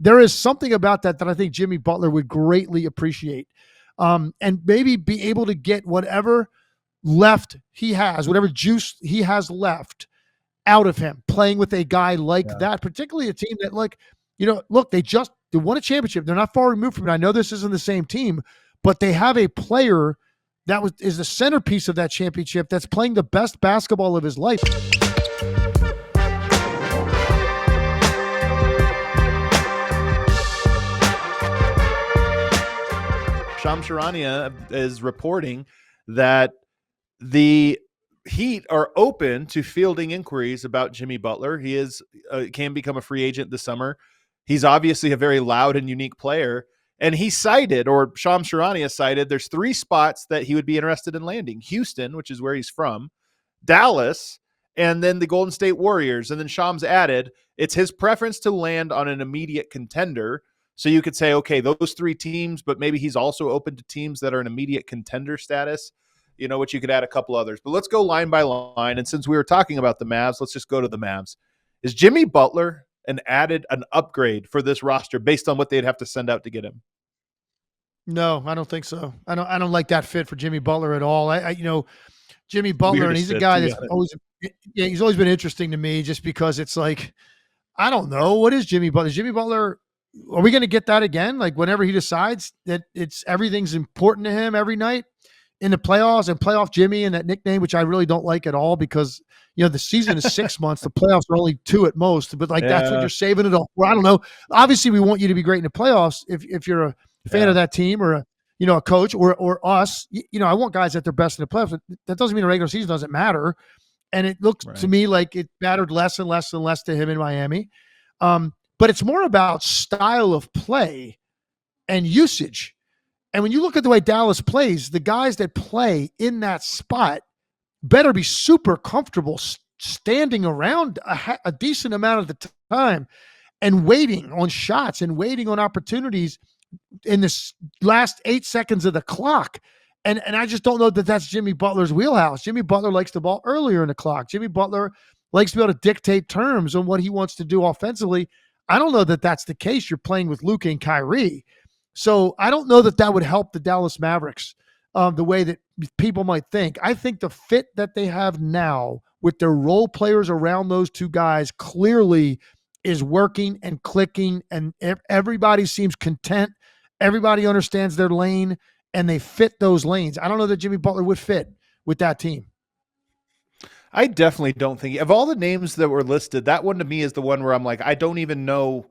there is something about that I think Jimmy Butler would greatly appreciate, and maybe be able to get whatever left he has, whatever juice he has left out of him, playing with a guy like that, particularly a team that, like, look, they won a championship. They're not far removed from it. I know this isn't the same team, but they have a player that is the centerpiece of that championship that's playing the best basketball of his life. Shams Charania is reporting that the Heat are open to fielding inquiries about Jimmy Butler. He can become a free agent this summer. He's obviously a very loud and unique player. And he cited, or Shams Charania cited, there's 3 spots that he would be interested in landing. Houston, which is where he's from, Dallas, and then the Golden State Warriors. And then Shams added, it's his preference to land on an immediate contender. So you could say, okay, those 3 teams, but maybe he's also open to teams that are in immediate contender status, which you could add a couple others. But let's go line by line. And since we were talking about the Mavs, let's just go to the Mavs. Is Jimmy Butler an upgrade for this roster based on what they'd have to send out to get him? No, I don't think so. I don't like that fit for Jimmy Butler at all. Jimmy Butler, and he's a guy that's he's always been interesting to me, just because it's like, I don't know, what is Jimmy Butler? Jimmy Butler, are we going to get that again? Like, whenever he decides that everything's important to him every night in the playoffs, and playoff Jimmy, and that nickname, which I really don't like at all, because the season is 6 months, the playoffs are only 2 at most, but that's what you're saving it all. Well, I don't know. Obviously, we want you to be great in the playoffs if you're a fan of that team, or a coach, or us. I want guys at their best in the playoffs. That doesn't mean the regular season doesn't matter. And it looks to me like it mattered less and less and less to him in Miami. But it's more about style of play and usage. And when you look at the way Dallas plays, the guys that play in that spot better be super comfortable standing around a decent amount of the time and waiting on shots and waiting on opportunities in this last 8 seconds of the clock. And I just don't know that that's Jimmy Butler's wheelhouse. Jimmy Butler likes the ball earlier in the clock. Jimmy Butler likes to be able to dictate terms on what he wants to do offensively. I don't know that that's the case. You're playing with Luka and Kyrie. So I don't know that that would help the Dallas Mavericks the way that people might think. I think the fit that they have now with their role players around those 2 guys clearly is working and clicking, and everybody seems content. Everybody understands their lane, and they fit those lanes. I don't know that Jimmy Butler would fit with that team. I definitely don't think, of all the names that were listed, that one to me is the one where I'm like, I don't even know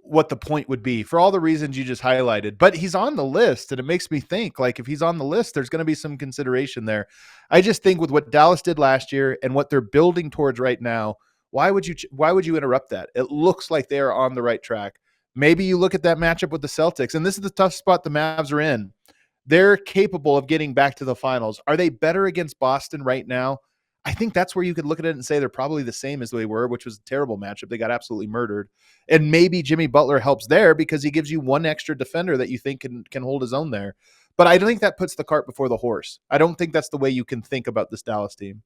what the point would be, for all the reasons you just highlighted. But he's on the list, and it makes me think, like, if he's on the list, there's going to be some consideration there. I just think with what Dallas did last year and what they're building towards right now, why would you interrupt that? It looks like they are on the right track. Maybe you look at that matchup with the Celtics, and this is the tough spot the Mavs are in. They're capable of getting back to the finals. Are they better against Boston right now? I think that's where you could look at it and say they're probably the same as they were, which was a terrible matchup. They got absolutely murdered. And maybe Jimmy Butler helps there because he gives you one extra defender that you think can hold his own there. But I think that puts the cart before the horse. I don't think that's the way you can think about this Dallas team.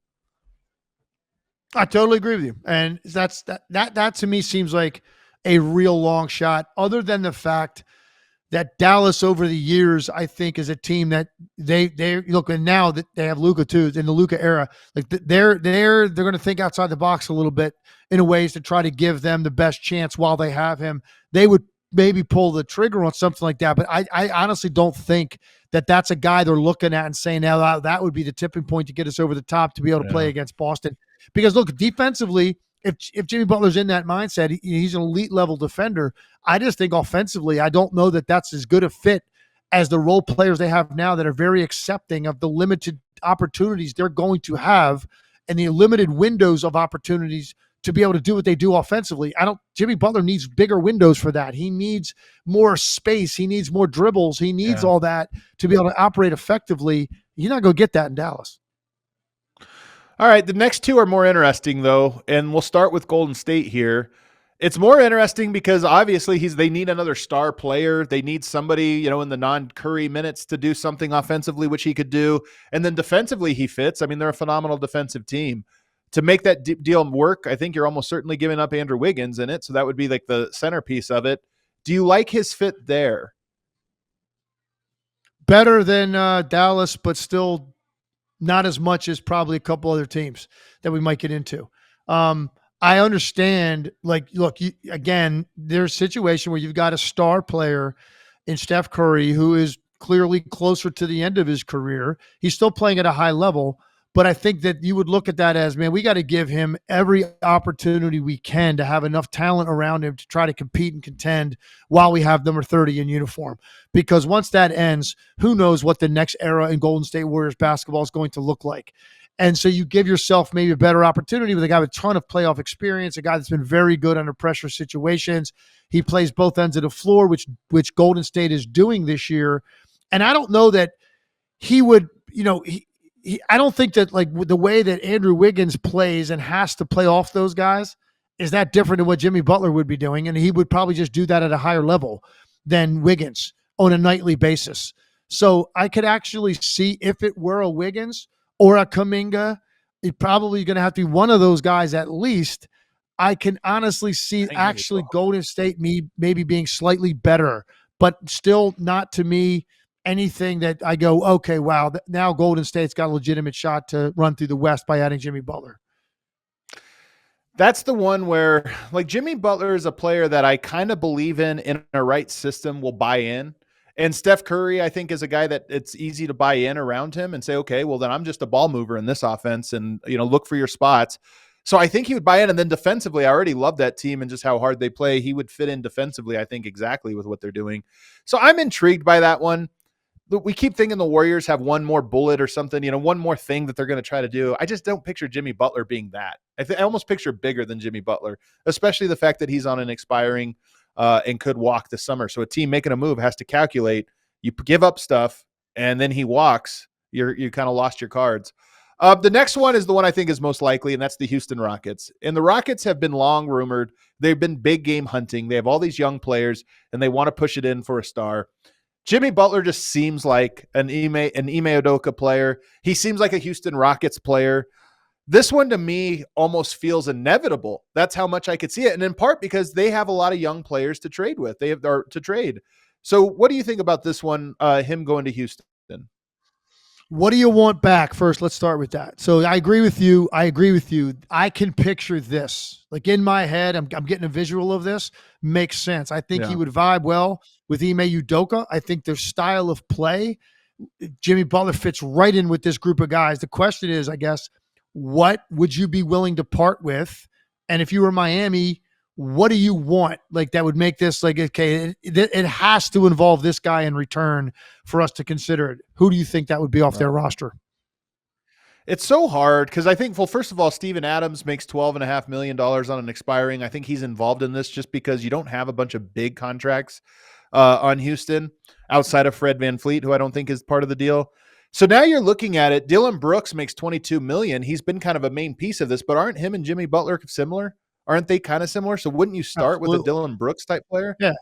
I totally agree with you. And that to me seems like a real long shot, other than the fact that Dallas over the years, I think, is a team that they look, and now that they have Luka too, in the Luka era, like they're going to think outside the box a little bit in ways to try to give them the best chance while they have him. They would maybe pull the trigger on something like that, but I honestly don't think that that's a guy they're looking at and saying, now that would be the tipping point to get us over the top to be able to play against Boston. Because look, defensively, if Jimmy Butler's in that mindset, he's an elite level defender. I just think offensively, I don't know that that's as good a fit as the role players they have now that are very accepting of the limited opportunities they're going to have and the limited windows of opportunities to be able to do what they do offensively. Jimmy Butler needs bigger windows for that. He needs more space. He needs more dribbles. He needs all that to be able to operate effectively. You're not going to get that in Dallas. All right, the next 2 are more interesting, though, and we'll start with Golden State here. It's more interesting because obviously they need another star player. They need somebody, in the non-Curry minutes to do something offensively, which he could do. And then defensively, he fits. I mean, they're a phenomenal defensive team. To make that deal work, I think you're almost certainly giving up Andrew Wiggins in it, so that would be like the centerpiece of it. Do you like his fit there? Better than Dallas, but still not as much as probably a couple other teams that we might get into. I understand, like, look, again, there's a situation where you've got a star player in Steph Curry who is clearly closer to the end of his career. He's still playing at a high level, but I think that you would look at that as, man, we got to give him every opportunity we can to have enough talent around him to try to compete and contend while we have number 30 in uniform. Because once that ends, who knows what the next era in Golden State Warriors basketball is going to look like. And so you give yourself maybe a better opportunity with a guy with a ton of playoff experience, a guy that's been very good under pressure situations. He plays both ends of the floor, which Golden State is doing this year. And I don't know that he would, I don't think that, like, the way that Andrew Wiggins plays and has to play off those guys is that different than what Jimmy Butler would be doing. And he would probably just do that at a higher level than Wiggins on a nightly basis. So I could actually see, if it were a Wiggins or a Kuminga, it's probably going to have to be one of those guys at least. I can honestly see actually Golden State maybe being slightly better, but still not, to me, anything that I go, okay, wow, now Golden State's got a legitimate shot to run through the West by adding Jimmy Butler. That's the one where, like, Jimmy Butler is a player that I kind of believe in a right system will buy in. And Steph Curry, I think, is a guy that it's easy to buy in around him and say, okay, well, then I'm just a ball mover in this offense and, look for your spots. So I think he would buy in. And then defensively, I already love that team and just how hard they play. He would fit in defensively, I think, exactly with what they're doing. So I'm intrigued by that one. We keep thinking the Warriors have one more bullet or something, one more thing that they're going to try to do. I just don't picture Jimmy Butler being that. I almost picture bigger than Jimmy Butler, especially the fact that he's on an expiring and could walk this summer. So a team making a move has to calculate. You give up stuff and then he walks. You kind of lost your cards. The next one is the one I think is most likely, and that's the Houston Rockets. And the Rockets have been long rumored. They've been big game hunting. They have all these young players, and they want to push it in for a star. Jimmy Butler just seems like an Ime Udoka player. He seems like a Houston Rockets player. This one to me almost feels inevitable. That's how much I could see it. And in part because they have a lot of young players to trade with. They have to trade. So what do you think about this one, him going to Houston? What do you want back? First, let's start with that. So I agree with you. I can picture this. Like, in my head, I'm getting a visual of this. Makes sense. I think he would vibe well with Ime Udoka. I think their style of play, Jimmy Butler fits right in with this group of guys. The question is, I guess, what would you be willing to part with? And if you were Miami, what do you want? Like, that would make this like, okay, it has to involve this guy in return for us to consider it. Who do you think that would be off their roster? It's so hard because I think, well, first of all, Steven Adams makes $12.5 million on an expiring. I think he's involved in this just because you don't have a bunch of big contracts on Houston outside of Fred VanVleet, who I don't think is part of the deal. So now you're looking at it. Dylan Brooks makes $22 million. He's been kind of a main piece of this, but aren't him and Jimmy Butler similar? Aren't they kind of similar? So wouldn't you start with a Dylan Brooks type player? Yeah.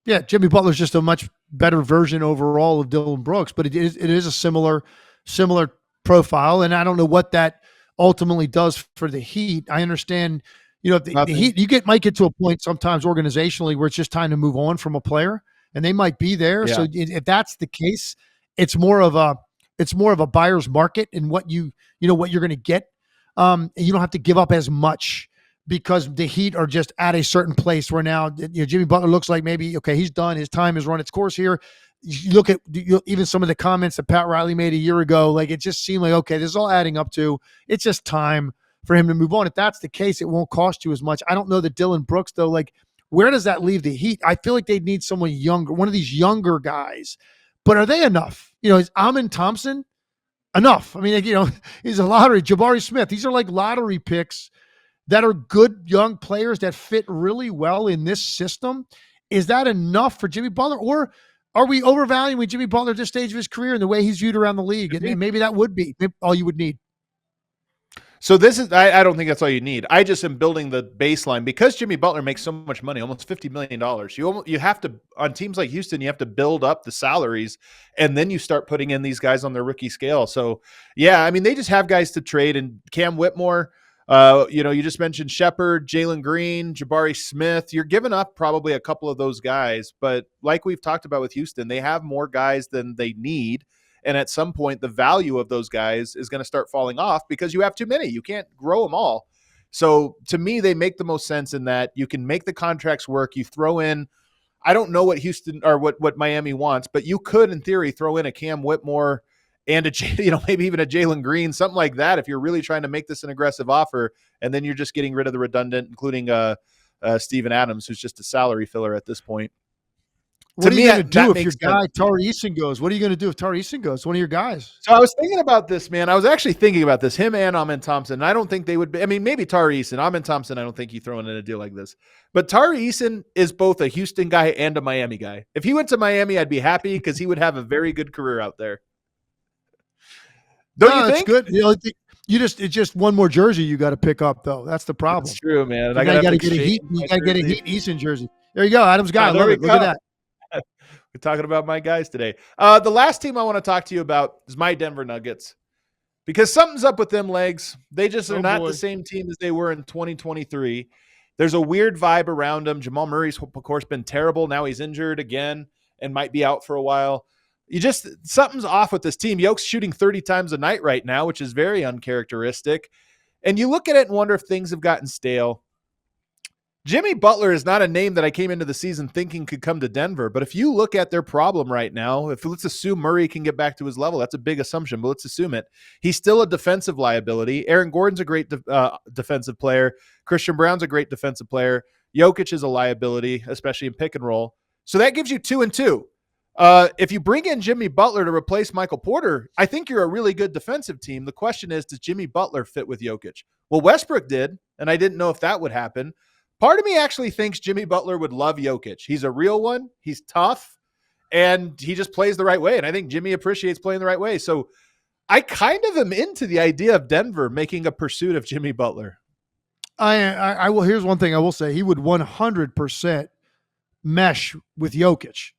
Yeah. Jimmy Butler's just a much better version overall of Dylan Brooks, but it is a similar profile. And I don't know what that ultimately does for the Heat. I understand, the Heat, might get to a point sometimes organizationally where it's just time to move on from a player, and they might be there. Yeah. So if that's the case, it's more of a buyer's market in what what you're going to get. And you don't have to give up as much, because the Heat are just at a certain place where now Jimmy Butler looks like maybe, okay, he's done. His time has run its course here. You look at even some of the comments that Pat Riley made a year ago, like, it just seemed like, okay, this is all adding up to, it's just time for him to move on. If that's the case, it won't cost you as much. I don't know that Dylan Brooks, though, like, where does that leave the Heat? I feel like they need someone younger, one of these younger guys. But are they enough? Is Amin Thompson enough? I mean, he's a lottery. Jabari Smith. These are like lottery picks that are good young players that fit really well in this system. Is that enough for Jimmy Butler? Or are we overvaluing Jimmy Butler at this stage of his career and the way he's viewed around the league? And maybe that would be all you would need. So this is, I don't think that's all you need. I just am building the baseline because Jimmy Butler makes so much money, almost $50 million. You have to, on teams like Houston, you have to build up the salaries, and then you start putting in these guys on their rookie scale. So yeah, I mean, they just have guys to trade, and Cam Whitmore, You just mentioned Shepard, Jalen Green, Jabari Smith. You're giving up probably a couple of those guys, but like we've talked about with Houston, they have more guys than they need. And at some point, the value of those guys is going to start falling off because you have too many. You can't grow them all. So to me, they make the most sense in that you can make the contracts work. You throw in, I don't know what Houston or what Miami wants, but you could, in theory, throw in a Cam Whitmore and maybe even a Jalen Green, something like that, if you're really trying to make this an aggressive offer, and then you're just getting rid of the redundant, including Steven Adams, who's just a salary filler at this point. What are you going to do if your guy Tari Eason goes? What are you going to do if Tari Eason goes? One of your guys. So I was thinking about this, man. I was actually thinking about this, him and Amen Thompson. I don't think they would be. I mean, maybe Tari Eason. Amen Thompson, I don't think he's throwing in a deal like this. But Tari Eason is both a Houston guy and a Miami guy. If he went to Miami, I'd be happy because he would have a very good career out there. Don't you think? It's good. It's just one more jersey you got to pick up, though. That's the problem. That's true, man. You got to get a Heat. You got to get a Heat Eason jersey. There you go, Adam's guy. I love it. Look at that. We're talking about my guys today. The last team I want to talk to you about is my Denver Nuggets, because something's up with them legs. They just are not the same team as they were in 2023. There's a weird vibe around them. Jamal Murray's, of course, been terrible. Now he's injured again and might be out for a while. Something's off with this team. Yoke's shooting 30 times a night right now, which is very uncharacteristic. And you look at it and wonder if things have gotten stale. Jimmy Butler is not a name that I came into the season thinking could come to Denver. But if you look at their problem right now, let's assume Murray can get back to his level, that's a big assumption, but let's assume it. He's still a defensive liability. Aaron Gordon's a great defensive player. Christian Brown's a great defensive player. Jokic is a liability, especially in pick and roll. So that gives you 2 and 2. If you bring in Jimmy Butler to replace Michael Porter, I think you're a really good defensive team. The question is, does Jimmy Butler fit with Jokic? Well, Westbrook did, and I didn't know if that would happen. Part of me actually thinks Jimmy Butler would love Jokic. He's a real one. He's tough, and he just plays the right way. And I think Jimmy appreciates playing the right way. So I kind of am into the idea of Denver making a pursuit of Jimmy Butler. I will. Here's one thing I will say: he would 100% mesh with Jokic.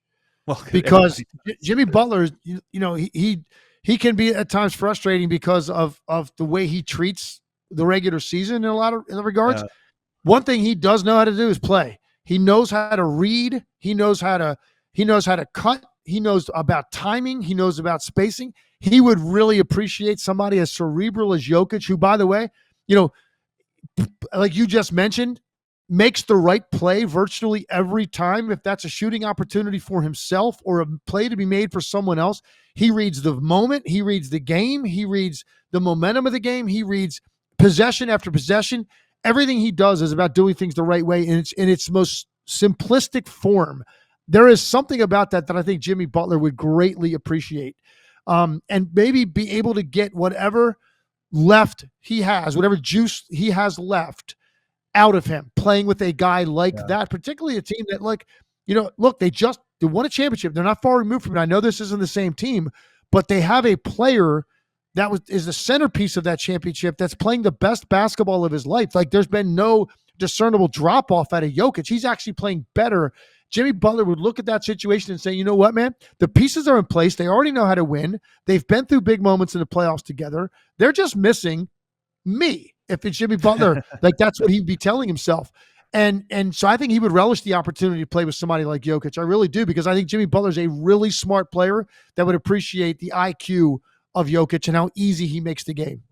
Well, because Jimmy Butler, he can be at times frustrating because of the way he treats the regular season in a lot of regards. Yeah. One thing he does know how to do is play. He knows how to read. He knows how to cut. He knows about timing. He knows about spacing. He would really appreciate somebody as cerebral as Jokic, who, by the way, like you just mentioned, makes the right play virtually every time. If that's a shooting opportunity for himself or a play to be made for someone else, he reads the moment. He reads the game. He reads the momentum of the game. He reads possession after possession. Everything he does is about doing things the right way, and it's in its most simplistic form. There is something about that I think Jimmy Butler would greatly appreciate, and maybe be able to get whatever left he has, whatever juice he has left out of him, playing with a guy like that, particularly a team that, look, they won a championship. They're not far removed from it. I know this isn't the same team, but they have a player that is the centerpiece of that championship that's playing the best basketball of his life. Like, there's been no discernible drop-off out of Jokic. He's actually playing better. Jimmy Butler would look at that situation and say, you know what, man? The pieces are in place. They already know how to win. They've been through big moments in the playoffs together. They're just missing me. If it's Jimmy Butler, that's what he'd be telling himself. And so I think he would relish the opportunity to play with somebody like Jokic. I really do, because I think Jimmy Butler's a really smart player that would appreciate the IQ of Jokic and how easy he makes the game.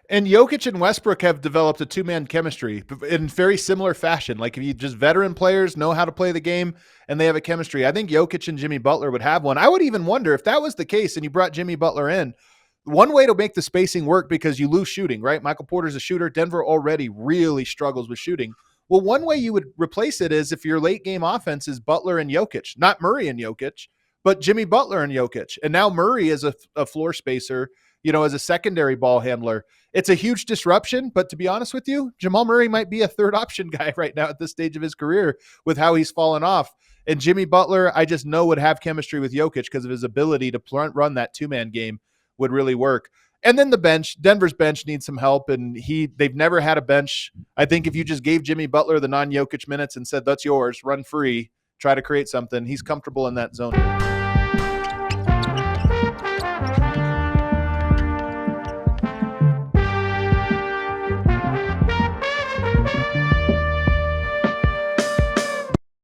And Jokic and Westbrook have developed a two-man chemistry in very similar fashion. Like, if you just veteran players know how to play the game and they have a chemistry, I think Jokic and Jimmy Butler would have one. I would even wonder if that was the case and you brought Jimmy Butler in, one way to make the spacing work, because you lose shooting, right? Michael Porter's a shooter. Denver already really struggles with shooting. Well, one way you would replace it is if your late game offense is Butler and Jokic, not Murray and Jokic, but Jimmy Butler and Jokic. And now Murray is a floor spacer, as a secondary ball handler. It's a huge disruption, but to be honest with you, Jamal Murray might be a third option guy right now at this stage of his career with how he's fallen off. And Jimmy Butler, I just know, would have chemistry with Jokic because of his ability to run that two-man game would really work. And then the bench, Denver's bench needs some help, and they've never had a bench. I think if you just gave Jimmy Butler the non-Jokic minutes and said, that's yours, run free, try to create something, he's comfortable in that zone.